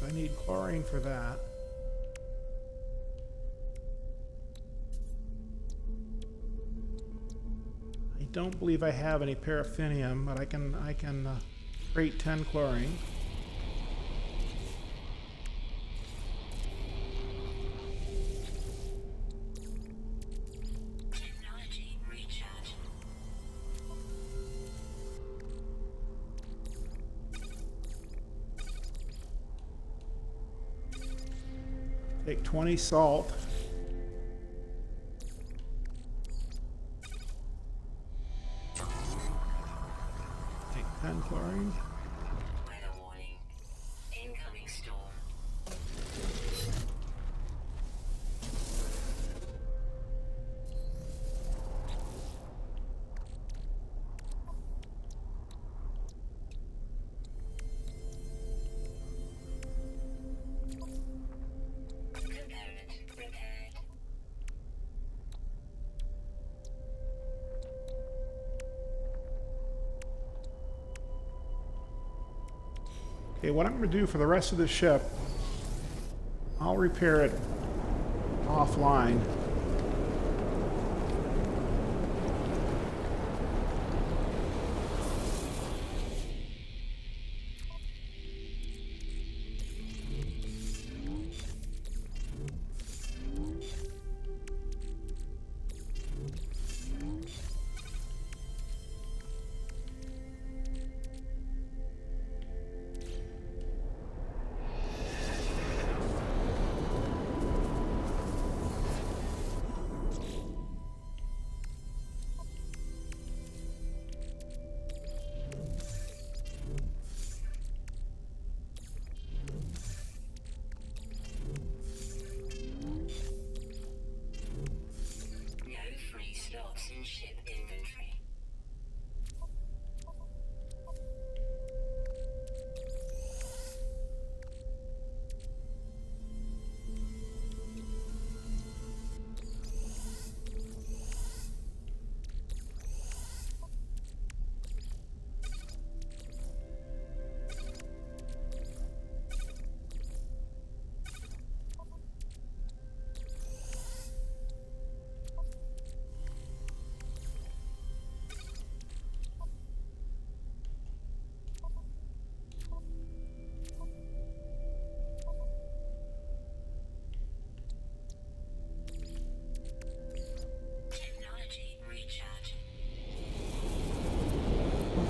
So I need chlorine for that. I don't believe I have any paraffinium, but I can create 10 chlorine. Take 20 salt. Take 10 chlorine. Weather warning. Incoming storm. Okay, what I'm going to do for the rest of the ship, I'll repair it offline.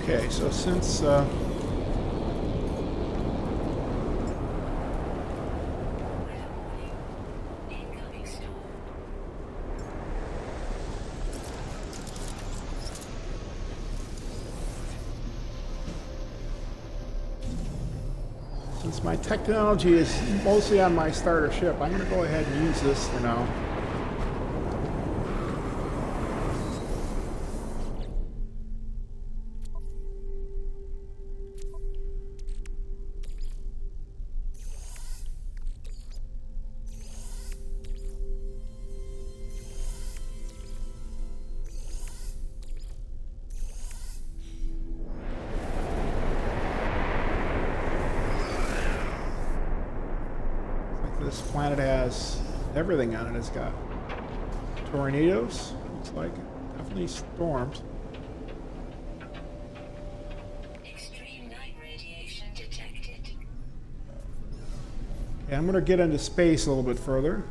Okay, so since since my technology is mostly on my starter ship, I'm going to go ahead and use this for now. This planet has everything on it. It's got tornadoes, looks like, definitely storms. Extreme night radiation detected. Okay, I'm going to get into space a little bit further.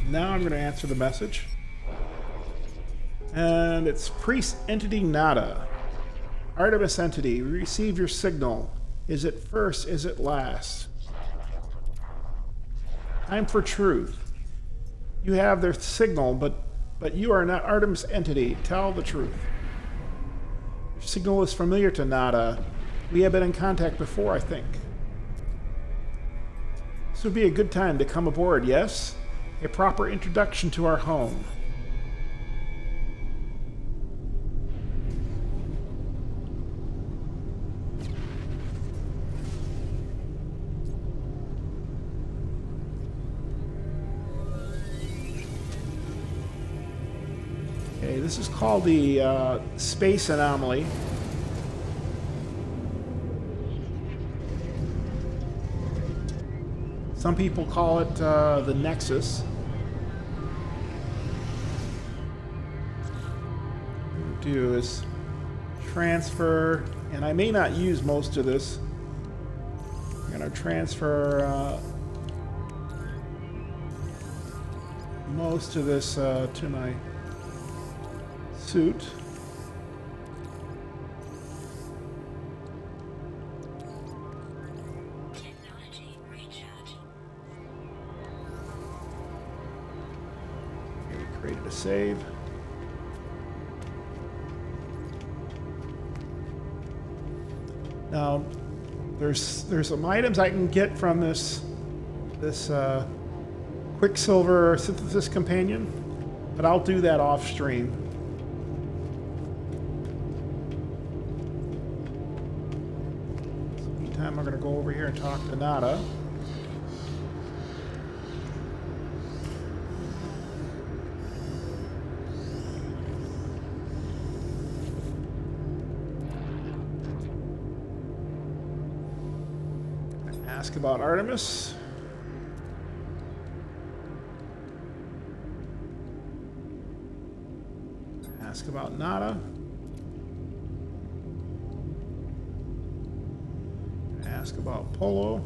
Now I'm going to answer the message. And it's Priest Entity Nada. Artemis entity, we receive your signal. Is it first? Is it last? Time for truth. You have their signal, but you are not Artemis entity. Tell the truth. Your signal is familiar to Nada. We have been in contact before, I think. This would be a good time to come aboard, yes? A proper introduction to our home. Okay, this is called the space anomaly. Some people call it the Nexus. What I'm gonna do is transfer, and I may not use most of this. I'm going to transfer most of this to my suit. Technology recharge. Okay, we created a save. Now, there's some items I can get from this Quicksilver synthesis companion, but I'll do that off stream. So meantime, I'm going to go over here and talk to Nada. Ask about Artemis. Ask about Nada. Ask about Polo.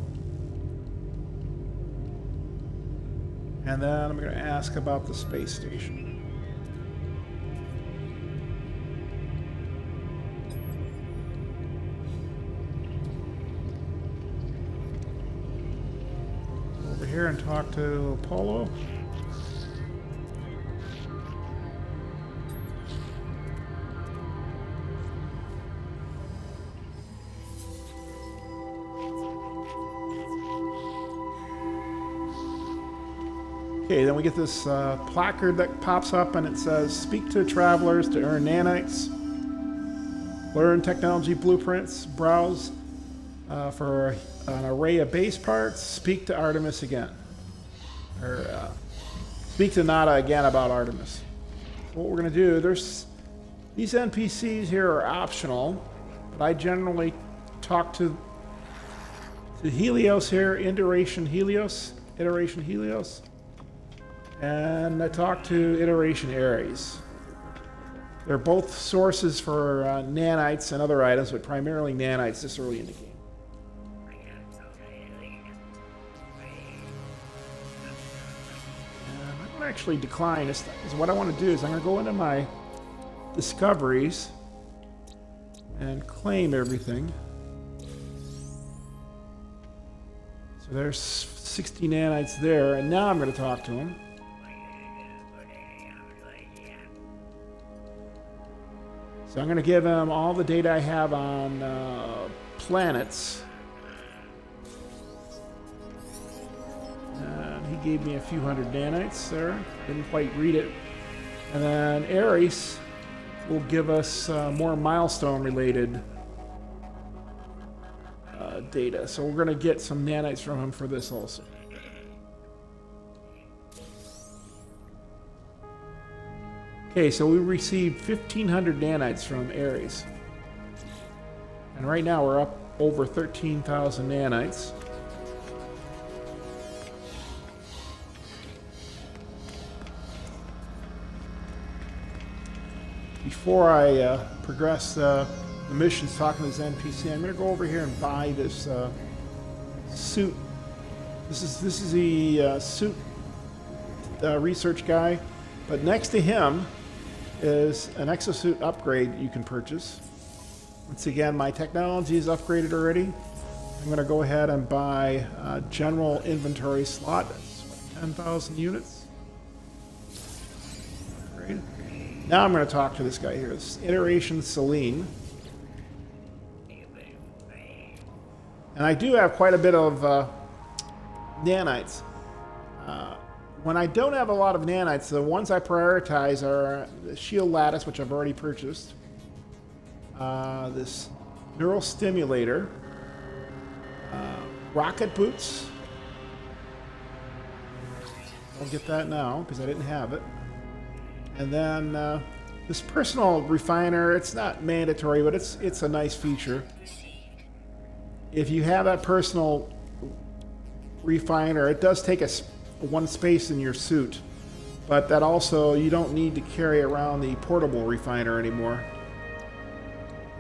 And then I'm going to ask about the space station. Here and talk to Apollo. Okay, then we get this placard that pops up and it says, speak to travelers to earn nanites, learn technology blueprints, browse for an array of base parts, speak to Artemis again. Or speak to Nada again about Artemis. So what we're going to do, these NPCs here are optional, but I generally talk to Helios here, iteration Helios, and I talk to iteration Ares. They're both sources for nanites and other items, but primarily nanites this early in the game. Actually decline is what I want to do is I'm going to go into my discoveries and claim everything. So there's 60 nanites there, and now I'm going to talk to him. So I'm going to give him all the data I have on planets. He gave me a few hundred nanites there. Didn't quite read it. And then Ares will give us more milestone-related data. So we're going to get some nanites from him for this also. Okay, so we received 1,500 nanites from Ares. And right now we're up over 13,000 nanites. Before I progress the missions talking to this NPC, I'm going to go over here and buy this suit. This is the suit research guy, but next to him is an exosuit upgrade you can purchase. Once again, my technology is upgraded already. I'm going to go ahead and buy a general inventory slot. That's 10,000 units. Upgrade. Now I'm going to talk to this guy here. This is Iteration Celine. And I do have quite a bit of nanites. When I don't have a lot of nanites, the ones I prioritize are the shield lattice, which I've already purchased. This neural stimulator. Rocket boots. I'll get that now because I didn't have it. And then This personal refiner, it's not mandatory, but it's a nice feature. If you have that personal refiner, it does take one space in your suit, but that also, you don't need to carry around the portable refiner anymore.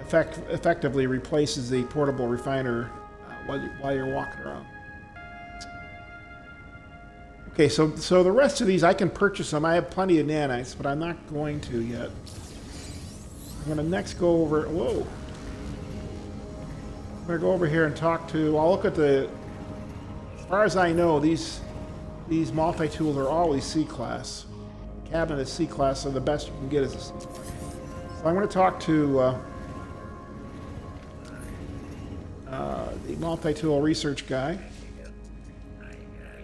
Effectively replaces the portable refiner while you're walking around. Okay, so the rest of these, I can purchase them. I have plenty of nanites, but I'm not going to yet. I'm going to next go over... Whoa! I'm going to go over here and talk to... I'll look at the... As far as I know, these multi-tools are always C-class. Cabinet is C-class, so the best you can get is a C-class. So I'm going to talk to the multi-tool research guy.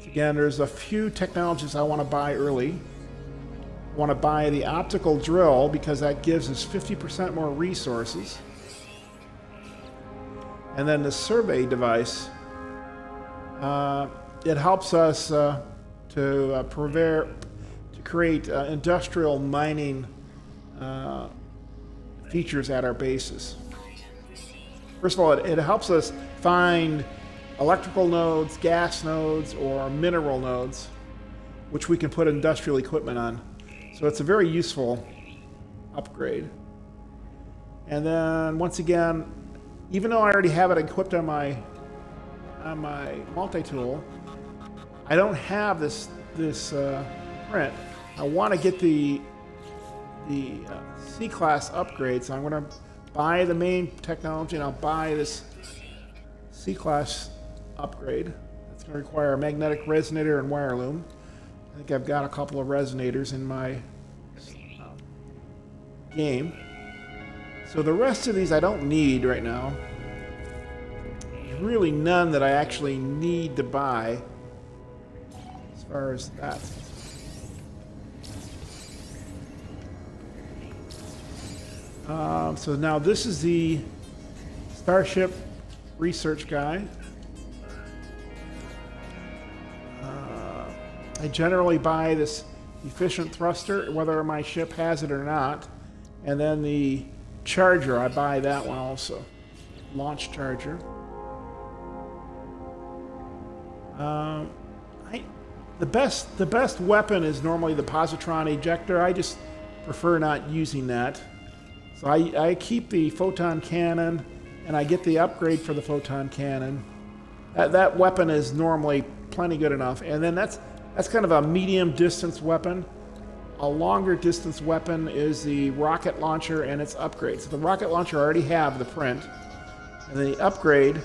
Again, there's a few technologies I want to buy early. I want to buy the optical drill because that gives us 50% more resources. And then the survey device, it helps us to create industrial mining features at our bases. First of all, it helps us find electrical nodes, gas nodes, or mineral nodes, which we can put industrial equipment on. So it's a very useful upgrade. And then once again, even though I already have it equipped on my multi-tool, I don't have this print. I want to get the C-class upgrade, so I'm going to buy the main technology and I'll buy this C-class upgrade. It's going to require a magnetic resonator and wire loom. I think I've got a couple of resonators in my game. So the rest of these I don't need right now. There's really none that I actually need to buy as far as that. So now this is the Starship research guy. I generally buy this efficient thruster, whether my ship has it or not. And then the charger, I buy that one also. Launch charger. The best weapon is normally the positron ejector. I just prefer not using that. So I keep the photon cannon, and I get the upgrade for the photon cannon. That weapon is normally plenty good enough. And then that's kind of a medium distance weapon. A longer distance weapon is the rocket launcher and its upgrade. So the rocket launcher I already have the print, and the upgrade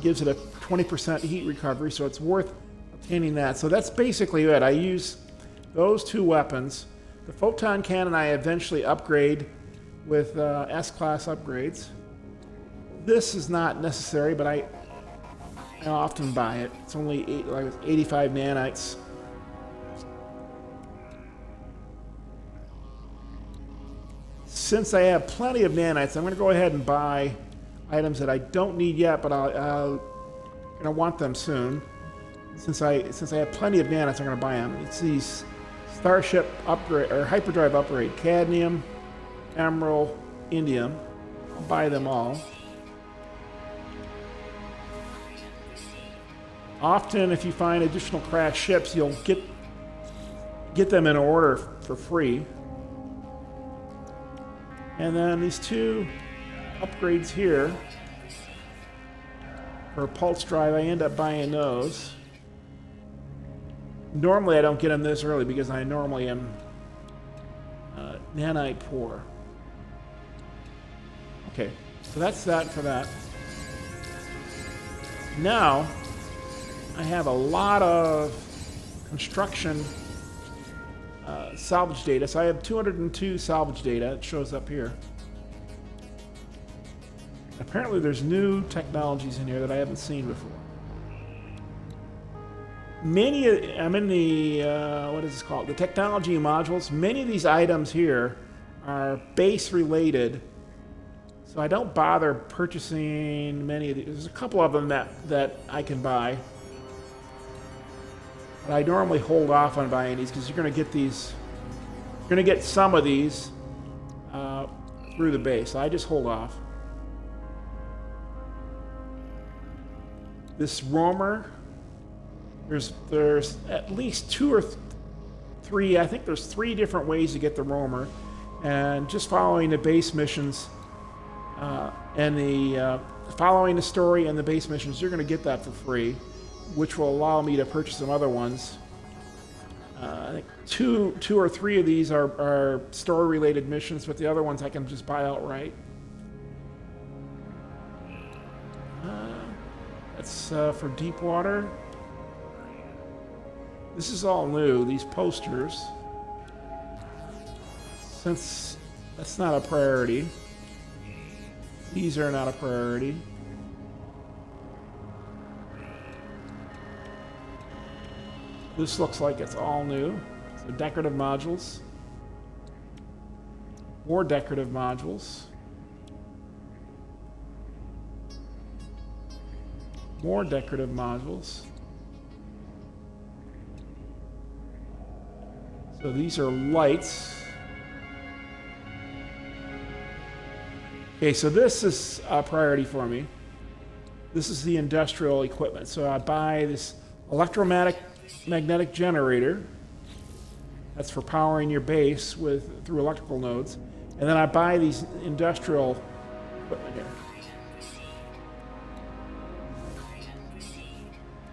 gives it a 20% heat recovery, so it's worth obtaining that. So that's basically it. I use those two weapons. The photon cannon I eventually upgrade with S-class upgrades. This is not necessary, but I often buy it. It's only 85 nanites. Since I have plenty of nanites, I'm going to go ahead and buy items that I don't need yet, but I'm going to want them soon. Since I have plenty of nanites, I'm going to buy them. It's these Starship upgrade or hyperdrive upgrade: cadmium, emerald, indium. I'll buy them all. Often, if you find additional crashed ships, you'll get them in order for free. And then these two upgrades here for a pulse drive, I end up buying those. Normally, I don't get them this early because I normally am nanite poor. Okay, so that's that for that. Now, I have a lot of construction salvage data. So I have 202 salvage data. It shows up here. Apparently there's new technologies in here that I haven't seen before. I'm in the, what is this called? The technology modules. Many of these items here are base related. So I don't bother purchasing many of these. There's a couple of them that I can buy. But I normally hold off on buying these because you're going to get these. You're going to get some of these through the base. I just hold off. This roamer, there's at least two or three. I think there's 3 different ways to get the roamer, and just following the base missions and the following the story and the base missions, you're going to get that for free, which will allow me to purchase some other ones. I think two or three of these are story-related missions, but the other ones I can just buy outright. That's for deep water. This is all new, these posters. Since that's not a priority. These are not a priority. This looks like it's all new. So decorative modules. More decorative modules. More decorative modules. So these are lights. Okay, so this is a priority for me. This is the industrial equipment. So I buy this electromagnetic generator. That's for powering your base through electrical nodes. And then I buy these industrial equipment here.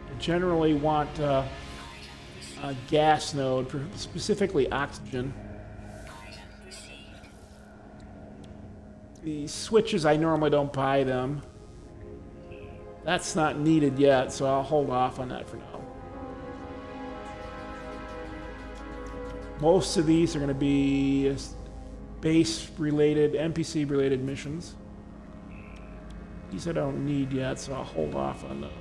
I generally want a gas node, specifically oxygen. The switches, I normally don't buy them. That's not needed yet, so I'll hold off on that for now. Most of these are going to be base-related, NPC-related missions. These I don't need yet, so I'll hold off on those.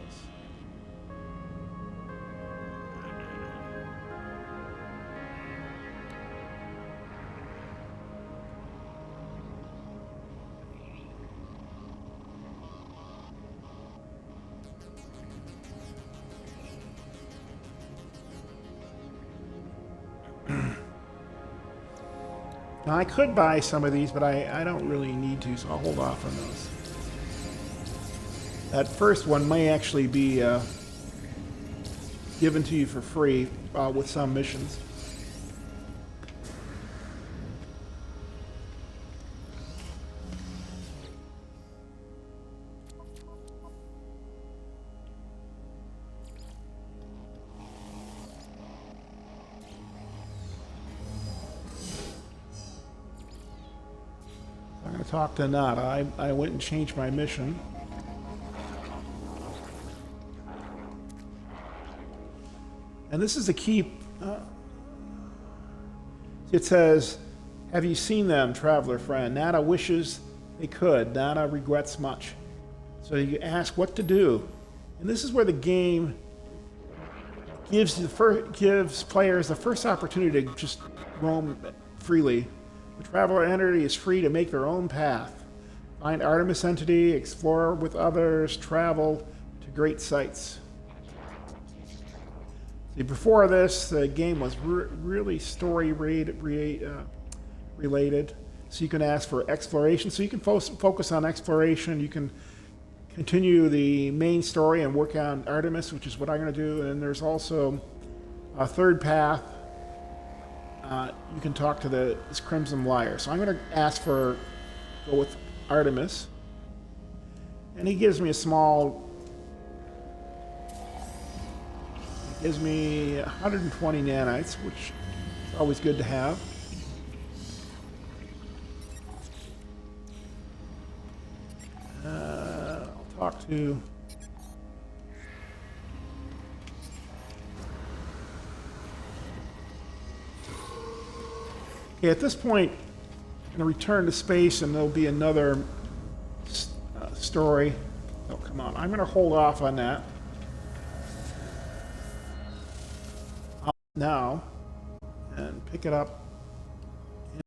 Now, I could buy some of these, but I don't really need to, so I'll hold off on those. That first one may actually be given to you for free with some missions. I'm going to talk to Nada. I went and changed my mission. And this is a key. It says, "Have you seen them, traveler friend? Nada wishes they could. Nada regrets much." So you ask what to do. And this is where the game gives players the first opportunity to just roam freely. The traveler entity is free to make their own path. Find Artemis entity, explore with others, travel to great sights. See, before this, the game was really story related. So you can ask for exploration. So you can focus on exploration. You can continue the main story and work on Artemis, which is what I'm going to do. And there's also a third path. You can talk to this Crimson Liar. So I'm going to go with Artemis. And he gives me a small... Gives me 120 nanites, which is always good to have. I'll talk to... Okay, at this point, I'm going to return to space and there'll be another story. Oh, come on. I'm going to hold off on that now and pick it up